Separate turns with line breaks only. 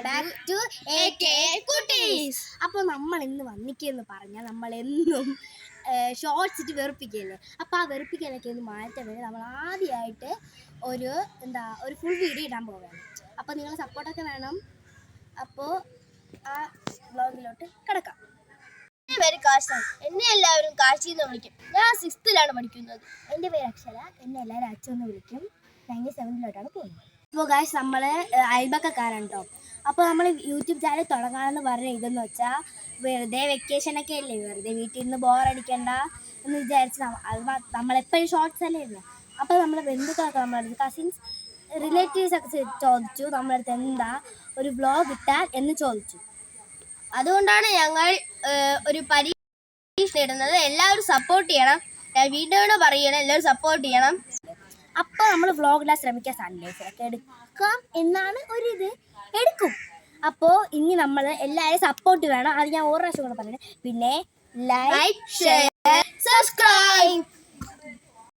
Back to AK കുട്ടീസ്. അപ്പോൾ നമ്മൾ ഇന്ന് വന്നിക്കെന്ന് പറഞ്ഞാൽ നമ്മളെന്നും ഷോർട്സ് ഇട്ട് വെറുപ്പിക്കല്ലേ. അപ്പോൾ ആ വെറുപ്പിക്കലൊക്കെ ഒന്ന് മാറ്റാൻ വേണ്ടി നമ്മൾ ആദ്യമായിട്ട് ഒരു ഫുൾ വീഡിയോ ഇടാൻ പോവുകയാണ്. അപ്പോൾ നിങ്ങളെ സപ്പോർട്ടൊക്കെ വേണം. അപ്പോൾ ആ വ്ളോഗിലോട്ട് കിടക്കാം.
എൻ്റെ പേര് കാശാണ്. എന്നെ എല്ലാവരും കാശി എന്ന് വിളിക്കും. ഞാൻ 6th പഠിക്കുന്നത്.
എൻ്റെ പേര് അക്ഷര. എന്നെ എല്ലാവരും അച്ഛന്ന് വിളിക്കും. ഞാൻ 7th പോകുന്നത്. അപ്പോൾ ഗായ്സ് നമ്മൾ അയൽപക്കക്കാരാണ് കേട്ടോ. അപ്പോൾ നമ്മൾ യൂട്യൂബ് ചാനൽ തുടങ്ങാമെന്ന് പറഞ്ഞ ഇതെന്ന് വെച്ചാൽ വെറുതെ വെക്കേഷനൊക്കെ അല്ലേ, വെറുതെ വീട്ടിൽ നിന്ന് ബോറടിക്കണ്ട എന്ന് വിചാരിച്ച് നമ്മളെപ്പോഴും ഷോർട്സ് അല്ലേ ഇരുന്നത്. അപ്പോൾ നമ്മുടെ ബന്ധുക്കളൊക്കെ നമ്മളടുത്ത് കസിൻസ് റിലേറ്റീവ്സ് ഒക്കെ ചോദിച്ചു നമ്മളടുത്ത് എന്താ ഒരു വ്ളോഗ് ഇട്ടാൽ എന്ന് ചോദിച്ചു.
അതുകൊണ്ടാണ് ഞങ്ങൾ ഒരു പരീക്ഷ ഇടുന്നത്. എല്ലാവരും സപ്പോർട്ട് ചെയ്യണം. വീഡിയോയോട് പറയണം, എല്ലാവരും സപ്പോർട്ട് ചെയ്യണം.
അപ്പോൾ നമ്മൾ വ്ളോഗിടാൻ ശ്രമിക്കുക. സൺഡേസിലൊക്കെ എടുക്കാം എന്നാണ് ഒരിത്, എടുക്കും. അപ്പോൾ ഇനി നമ്മൾ എല്ലാവരും സപ്പോർട്ട് വേണം. അത് ഞാൻ ഒരു പ്രാവശ്യം കൂടെ പറയുന്നത്. പിന്നെ
ലൈക്ക്, ഷെയർ, സബ്സ്ക്രൈബ്.